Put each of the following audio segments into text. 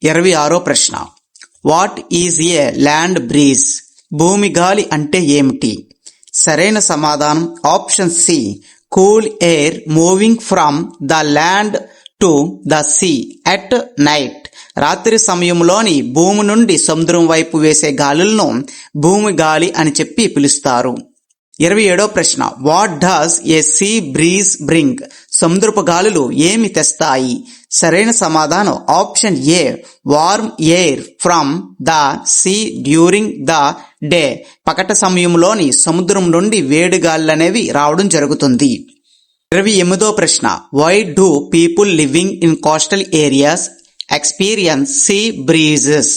26వ ప్రశ్న. What is a land breeze? భూమి గాలి అంటే ఏమిటి? సరైన సమాధానం option C, cool air moving from the land to the sea at night. రాత్రి సమయంలోని భూమి నుండి సముద్రం వైపు వేసే గాలులను భూమి గాలి అని చెప్పి పిలుస్తారు. 27వ ప్రశ్న. What does a sea breeze bring? సముద్రపు గాలులు ఏమి తెస్తాయి? సరైన సమాధానం option A, warm air from the sea during the day. పగటి సమయంలోని సముద్రం నుండి వేడి గాలులనేవి రావడం జరుగుతుంది. 28వ ప్రశ్న. Why do people living in coastal areas experience sea breezes?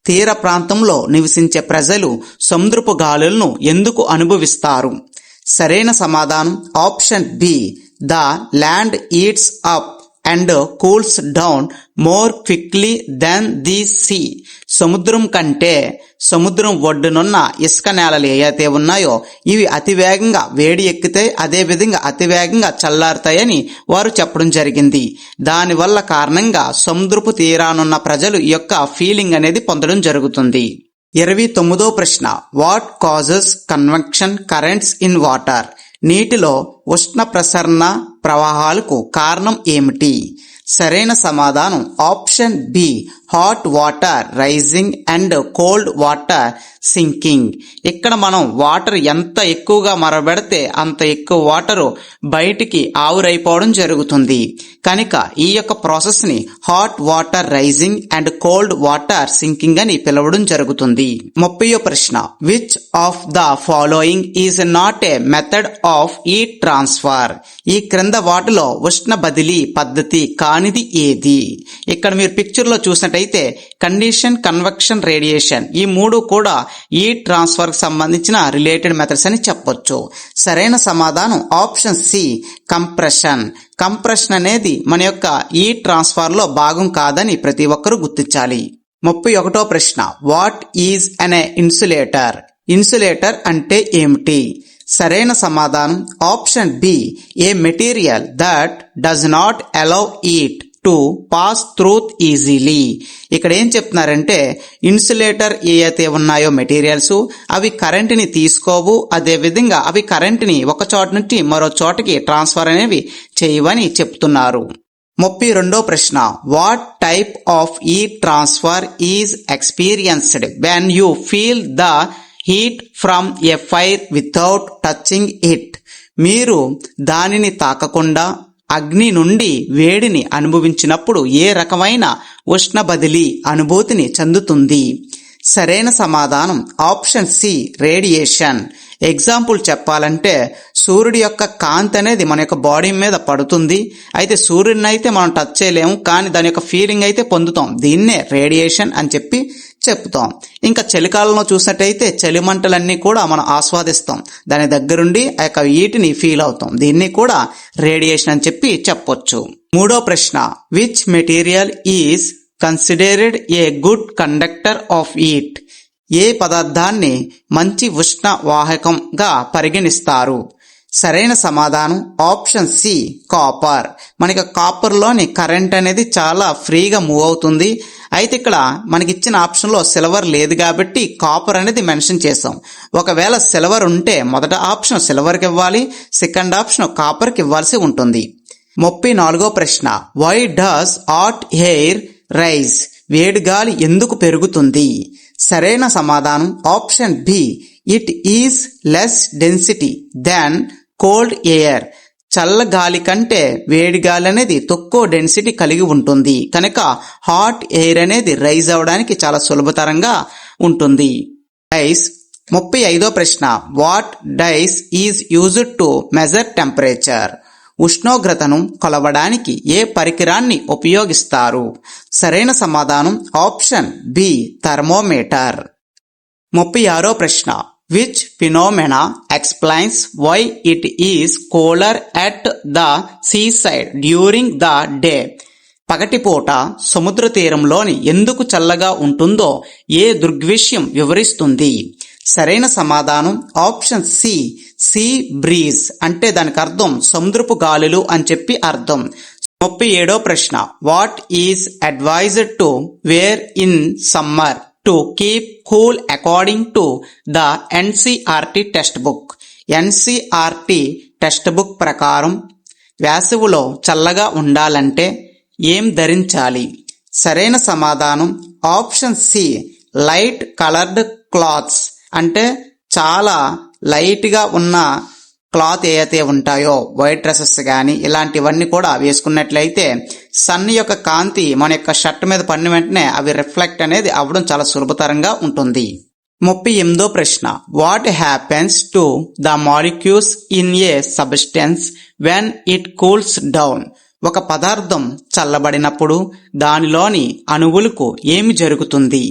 తీర ప్రాంతంలో నివసించే ప్రజలు సముద్రపు గాలులను ఎందుకు అనుభవిస్తారు? సరైన సమాధానం option B, the land heats up and cools down more quickly than the sea. సముద్రం కంటే సముద్రం ఒడ్డునున్న ఇసుక నేలలు ఏవైతే ఉన్నాయో ఇవి అతివేగంగా వేడి ఎక్కితే అదేవిధంగా అతివేగంగా చల్లారుతాయని వారు చెప్పడం జరిగింది. దానివల్ల కారణంగా సముద్రపు తీరానున్న ప్రజలు ఈ యొక్క ఫీలింగ్ అనేది పొందడం జరుగుతుంది. 29వ ప్రశ్న. What causes convection currents in water? నీటిలో ఉష్ణ ప్రసరణ ప్రవాహాలకు కారణం ఏమిటి? సరైన సమాధానం option B, hot water rising and cold water sinking. ఇక్కడ మనం వాటర్ ఎంత ఎక్కువగా మరబెడితే అంత ఎక్కువ వాటరు బయటికి ఆవిరైపోవడం జరుగుతుంది. కనుక ఈ యొక్క ప్రాసెస్ ని hot water rising and cold water sinking అని పిలవడం జరుగుతుంది. 30వ ప్రశ్న. Which of the following is not a method of heat transfer? ఈ క్రింద వాటిలో ఉష్ణ బదిలీ పద్ధతి కానిది ఏది? ఇక్కడ మీరు పిక్చర్ లో చూసినట్టయితే కండిషన్, కన్వెక్షన్, రేడియేషన్ ఈ మూడు కూడా హీట్ ట్రాన్స్ఫర్ కి సంబంధించిన రిలేటెడ్ మెథడ్స్ అని చెప్పొచ్చు. సరైన సమాధానం ఆప్షన్ సి, కంప్రెషన్. కంప్రెషన్ అనేది మన యొక్క హీట్ ట్రాన్స్ఫర్ లో భాగం కాదని ప్రతి ఒక్కరూ గుర్తించాలి. 31వ ప్రశ్న. What is an insulator? Insulator అంటే ఏమిటి? సరైన సమాధానం option B, a material that does not allow heat to pass through easily. ఇక్కడ ఏం చెప్తున్నారంటే ఇన్సులేటర్ ఏవైతే ఉన్నాయో మెటీరియల్స్ అవి కరెంటుని తీసుకోవు, అదే విధంగా అవి కరెంటుని ఒక చోట నుంచి మరో చోటకి ట్రాన్స్ఫర్ అనేవి చేయవని చెప్తున్నారు. 32వ ప్రశ్న. What type of heat transfer is experienced when you feel the heat from a fire without touching it? మీరు దానిని తాకకుండా అగ్ని నుండి వేడిని అనుభవించినప్పుడు ఏ రకమైన ఉష్ణ బదిలీ అనుభూతిని చెందుతుంది? సరైన సమాధానం ఆప్షన్ సి, రేడియేషన్. ఎగ్జాంపుల్ చెప్పాలంటే సూర్యుడి యొక్క కాంతి అనేది మన యొక్క బాడీ మీద పడుతుంది. అయితే సూర్యుడిని అయితే మనం టచ్ చేయలేము, కానీ దాని యొక్క ఫీలింగ్ అయితే పొందుతాం. దీన్నే రేడియేషన్ అని చెప్పి చెప్తాం. ఇంకా చలికాలంలో చూసినట్టయితే చలిమంటలన్నీ కూడా మనం ఆస్వాదిస్తాం, దాని దగ్గరుండి ఆ యొక్క హీట్ని ఫీల్ అవుతాం. దీన్ని కూడా రేడియేషన్ అని చెప్పి చెప్పొచ్చు. 3వ ప్రశ్న. Which material is considered a good conductor of heat? ఏ పదార్థాన్ని మంచి ఉష్ణ వాహకంగా పరిగణిస్తారు? సరైన సమాధానం ఆప్షన్ సి, కాపర్. మనకి కాపర్ లోని కరెంట్ అనేది చాలా ఫ్రీగా మూవ్ అవుతుంది. అయితే ఇక్కడ మనకి ఇచ్చిన ఆప్షన్ లో సిల్వర్ లేదు కాబట్టి కాపర్ అనేది మెన్షన్ చేసాం. ఒకవేళ సిల్వర్ ఉంటే మొదటి ఆప్షన్ సిల్వర్ కి ఇవ్వాలి, సెకండ్ ఆప్షన్ కాపర్ కి ఇవ్వాల్సి ఉంటుంది. 34వ ప్రశ్న. Why does hot air rise? వేడి గాలి ఎందుకు పెరుగుతుంది? సరైన సమాధానం option B, it is less density than cold air. చల్ల గాలి కంటే వేడి గాలి అనేది తక్కువ డెన్సిటీ కలిగి ఉంటుంది, కనుక హాట్ ఎయిర్ అనేది రైజ్ అవడానికి చాలా సులభతరంగా ఉంటుంది. డైస్. 35వ ప్రశ్న. What device is used to measure temperature? ఉష్ణోగ్రతను కొలవడానికి ఏ పరికరాన్ని ఉపయోగిస్తారు? సరైన సమాధానం ఆప్షన్ బి, థర్మోమీటర్. 36వ ప్రశ్న. Which phenomena explains why it is cooler at the seaside during the day? పగటిపూట సముద్ర తీరంలోని ఎందుకు చల్లగా ఉంటుందో ఏ దృగ్విషయం వివరిస్తుంది? సరైన సమాధానం ఆప్షన్ సి, సీ బ్రీజ్. అంటే దానికి అర్థం సముద్రపు గాలులు అని చెప్పి అర్థం. 37వ ప్రశ్న. What is advised to wear in summer to keep cool according to the NCERT textbook? NCERT textbook ప్రకారం వేసవిలో చల్లగా ఉండాలంటే ఏం ధరించాలి? సరైన సమాధానం option C, light coloured clothes. అంటే చాలా లైట్ గా ఉన్న క్లాత్ ఏవైతే ఉంటాయో, వైట్ డ్రెస్సెస్ కానీ ఇలాంటివన్నీ కూడా వేసుకున్నట్లయితే సన్ యొక్క కాంతి మన యొక్క షర్ట్ మీద పడిన వెంటనే అవి రిఫ్లెక్ట్ అనేది అవ్వడం చాలా సులభతరంగా ఉంటుంది. 38వ ప్రశ్న. What happens to the molecules in a substance when it cools down? ఒక పదార్థం చల్లబడినప్పుడు దానిలోని అణువులకు ఏమి జరుగుతుంది?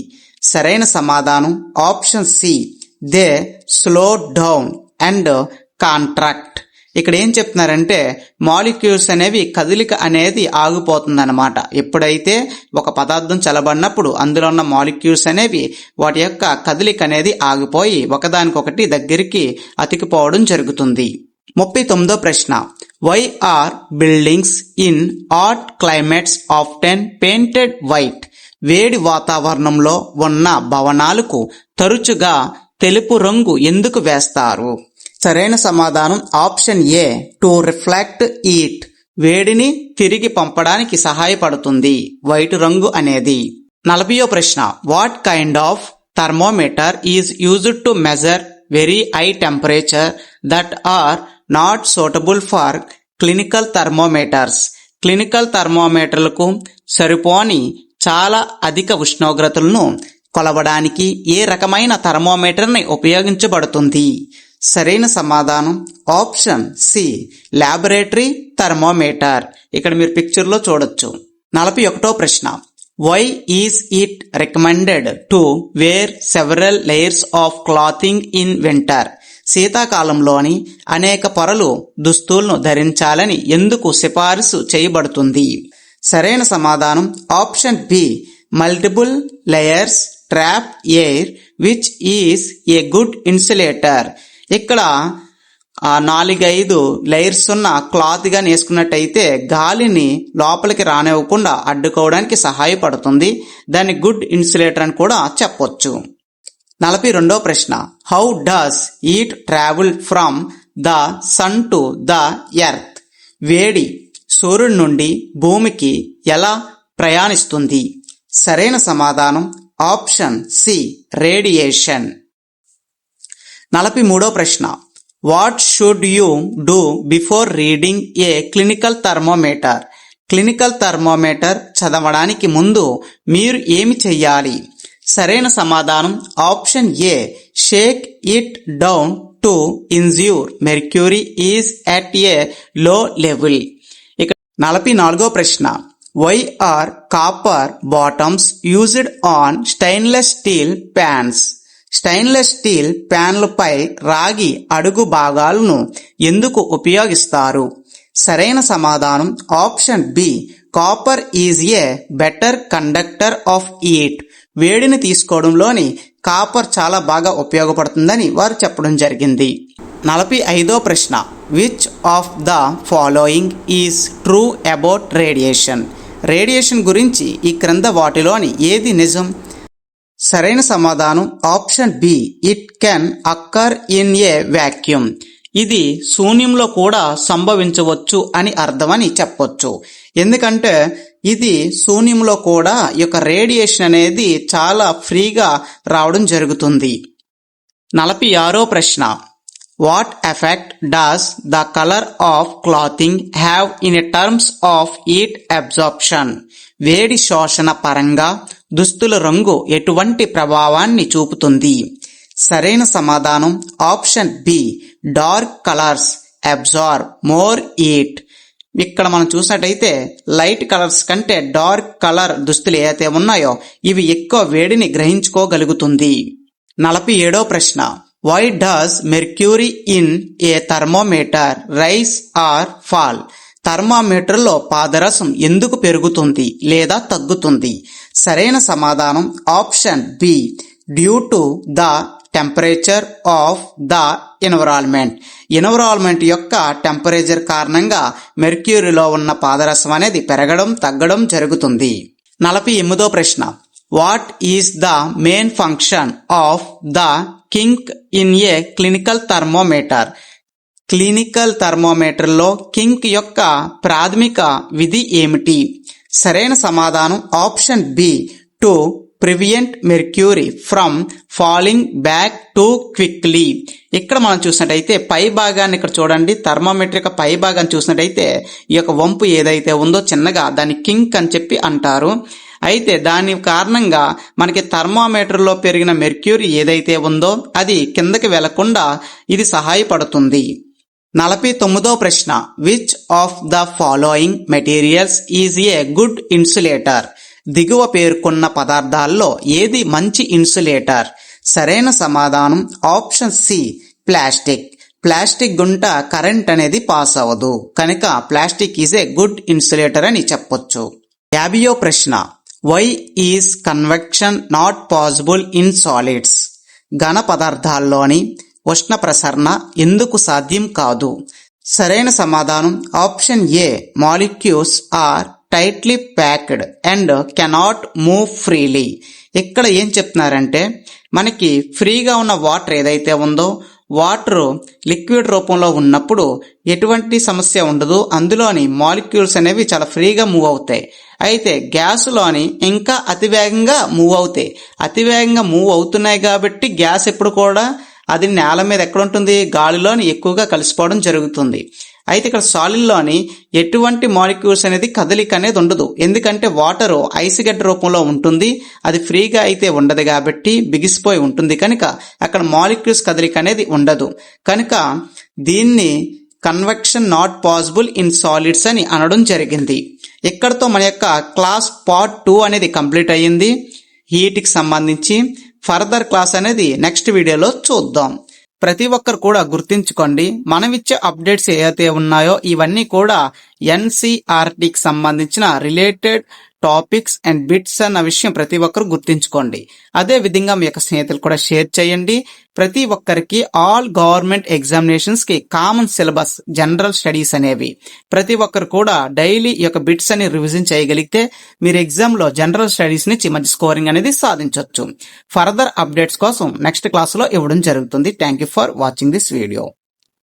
సరైన సమాధానం option C, they slow down and contract. ఇక్కడ ఏం చెప్తున్నారంటే మాలిక్యూల్స్ అనేవి కదలిక అనేది ఆగిపోతుందన్నమాట. ఎప్పుడైతే ఒక పదార్థం చల్లబడినప్పుడు అందులో ఉన్న మాలిక్యూల్స్ అనేవి వాటి యొక్క కదలిక అనేది ఆగిపోయి ఒకదానికొకటి దగ్గరికి అతికిపోవడం జరుగుతుంది. 39వ ప్రశ్న. Why are buildings in hot climates often painted white? వేడి వాతావరణంలో ఉన్న భవనాలకు తరచుగా తెలుపు రంగు ఎందుకు వేస్తారు? సరైన సమాధానం option A, to reflect heat. వేడిని తిరిగి పంపడానికి సహాయపడుతుంది వైట్ రంగు అనేది. 40వ ప్రశ్న. What kind of thermometer is used to measure very high temperature that are not suitable for clinical thermometers? Clinical థర్మోమీటర్లకు సరిపోని చాలా అధిక ఉష్ణోగ్రతలను కొలవడానికి ఏ రకమైన థర్మోమీటర్ని ఉపయోగించబడుతుంది? సరైన సమాధానం ఆప్షన్ సి, ల్యాబొరేటరీ థర్మోమీటర్. ఇక్కడ మీరు పిక్చర్లో చూడొచ్చు. 41వ ప్రశ్న. Why is it recommended to wear several layers of clothing in winter? శీతాకాలంలోని అనేక పొరలు దుస్తులను ధరించాలని ఎందుకు సిఫారసు చేయబడుతుంది? సరైన సమాధానం option B, multiple layers trap air which is a good insulator. ఇక్కడ 4-5 లేయర్స్ ఉన్న క్లాత్ గా వేసుకున్నట్టయితే గాలిని లోపలికి రానివ్వకుండా అడ్డుకోవడానికి సహాయపడుతుంది. దాన్ని గుడ్ ఇన్సులేటర్ అని కూడా చెప్పొచ్చు. 42వ ప్రశ్న. How does heat travel from the sun to the earth? వేడి సూర్యుడి నుండి భూమికి ఎలా ప్రయాణిస్తుంది? సరైన సమాధానం ఆప్షన్ సి, రేడియేషన్. 43వ ప్రశ్న. What should you do before reading a clinical thermometer? Clinical thermometer చదవడానికి ముందు మీరు ఏమి చెయ్యాలి? సరైన సమాధానం option A, shake it down to ensure mercury is at a low level. ఇక 44వ ప్రశ్న. Why are copper bottoms used on stainless steel pans? Stainless steel ప్యాన్లపై రాగి అడుగు భాగాలను ఎందుకు ఉపయోగిస్తారు? సరైన సమాధానం option B, copper is a better conductor of heat. వేడిని తీసుకోవడంలోని కాపర్ చాలా బాగా ఉపయోగపడుతుందని వారు చెప్పడం జరిగింది. 45వ ప్రశ్న. Which of the following is true about radiation? Radiation గురించి ఈ క్రింద వాటిలోని ఏది నిజం? సరైన సమాధానం option B, it can occur in a vacuum. ఇది శూన్యంలో కూడా సంభవించవచ్చు అని అర్థమని చెప్పొచ్చు. ఎందుకంటే ఇది శూన్యంలో కూడా ఈ యొక్క రేడియేషన్ అనేది చాలా ఫ్రీగా రావడం జరుగుతుంది. 46వ ప్రశ్న. What effect does the colour of clothing have in terms of heat absorption? వేడి శోషణ పరంగా దుస్తుల రంగు ఎటువంటి ప్రభావాన్ని చూపుతుంది? సరైన సమాధానం option B, dark colours absorb more heat. ఇక్కడ మనం చూసినట్టయితే లైట్ కలర్స్ కంటే డార్క్ కలర్ దుస్తులు ఏవైతే ఉన్నాయో ఇవి ఎక్కువ వేడిని గ్రహించుకోగలుగుతుంది. 47వ ప్రశ్న. Why does mercury in a thermometer rise or fall? థర్మామీటర్లో పాదరసం ఎందుకు పెరుగుతుంది లేదా తగ్గుతుంది? సరైన సమాధానం option B, due to the temperature of the environment. Environment యొక్క టెంపరేచర్ కారణంగా మెర్క్యూరీలో ఉన్న పాదరసం అనేది పెరగడం తగ్గడం జరుగుతుంది. 48వ ప్రశ్న. What is the main function of the kink in a clinical thermometer? Clinical థర్మోమీటర్లో కింక్ యొక్క ప్రాథమిక విధి ఏమిటి? సరైన సమాధానం option B, to prevent mercury from falling back too quickly. ఇక్కడ మనం చూసినట్టయితే పై భాగాన్ని ఇక్కడ చూడండి, థర్మోమీటర్ యొక్క పై భాగాన్ని చూసినట్టయితే ఈ యొక్క వంపు ఏదైతే ఉందో చిన్నగా దాన్ని కింక్ అని చెప్పి అంటారు. అయితే దాని కారణంగా మనకి థర్మోమీటర్లో పెరిగిన మెర్క్యూరీ ఏదైతే ఉందో అది కిందకి వెళ్లకుండా ఇది సహాయపడుతుంది. 49వ ప్రశ్న. Which of the following materials is a good insulator? దిగువ పేర్కొన్న పదార్థాల్లో ఏది మంచి ఇన్సులేటర్? సరైన సమాధానం ఆప్షన్ సి, ప్లాస్టిక్. ప్లాస్టిక్ గుంట కరెంట్ అనేది పాస్ అవ్వదు కనుక plastic is a good insulator అని చెప్పొచ్చు. 50వ ప్రశ్న. Why is convection not possible in solids? ఘన పదార్థాల్లోని ఉష్ణ ప్రసరణ ఎందుకు సాధ్యం కాదు? సరైన సమాధానం option A, molecules are tightly packed and cannot move freely. ఇక్కడ ఏం చెప్తున్నారంటే మనకి ఫ్రీగా ఉన్న వాటర్ ఏదైతే ఉందో వాటర్ లిక్విడ్ రూపంలో ఉన్నప్పుడు ఎటువంటి సమస్య ఉండదు, అందులోని మాలిక్యూల్స్ అనేవి చాలా ఫ్రీగా మూవ్ అవుతాయి. అయితే గ్యాస్లోని ఇంకా అతివేగంగా మూవ్ అవుతాయి. అతివేగంగా మూవ్ అవుతున్నాయి కాబట్టి గ్యాస్ ఎప్పుడు కూడా అది నేల మీద ఎక్కడ ఉంటుంది, గాలిలోని ఎక్కువగా కలిసిపోవడం జరుగుతుంది. అయితే ఇక్కడ సాలిడ్లోని ఎటువంటి మాలిక్యూల్స్ అనేది కదలిక అనేది ఉండదు, ఎందుకంటే వాటర్ ఐస్ గడ్డ రూపంలో ఉంటుంది, అది ఫ్రీగా అయితే ఉండదు కాబట్టి బిగిసిపోయి ఉంటుంది కనుక అక్కడ మాలిక్యూల్స్ కదలిక అనేది ఉండదు. కనుక దీన్ని convection not possible in solids అని అనడం జరిగింది. ఇక్కడతో మన యొక్క క్లాస్ పార్ట్ 2 అనేది కంప్లీట్ అయ్యింది. హీట్కి సంబంధించి ఫర్దర్ క్లాస్ అనేది నెక్స్ట్ వీడియోలో చూద్దాం. ప్రతి ఒక్కరు కూడా గుర్తించుకోండి, మనం ఇచ్చే అప్డేట్స్ ఏవైతే ఉన్నాయో ఇవన్నీ కూడా ఎన్సీఆర్టీకి సంబంధించిన రిలేటెడ్ టాపిక్స్ అండ్ బిట్స్ అన్న విషయం ప్రతి ఒక్కరు గుర్తించుకోండి. అదే విధంగా మీ యొక్క స్నేహితులు కూడా షేర్ చేయండి. ప్రతి ఒక్కరికి ఆల్ గవర్నమెంట్ ఎగ్జామినేషన్స్ కి కామన్ సిలబస్ జనరల్ స్టడీస్ అనేవి ప్రతి ఒక్కరు కూడా డైలీ ఈ యొక్క బిట్స్ అని రివిజన్ చేయగలిగితే మీరు ఎగ్జామ్ లో జనరల్ స్టడీస్ నుంచి మంచి స్కోరింగ్ అనేది సాధించవచ్చు. ఫర్దర్ అప్డేట్స్ కోసం నెక్స్ట్ క్లాస్ లో ఇవ్వడం జరుగుతుంది. Thank you for watching this video.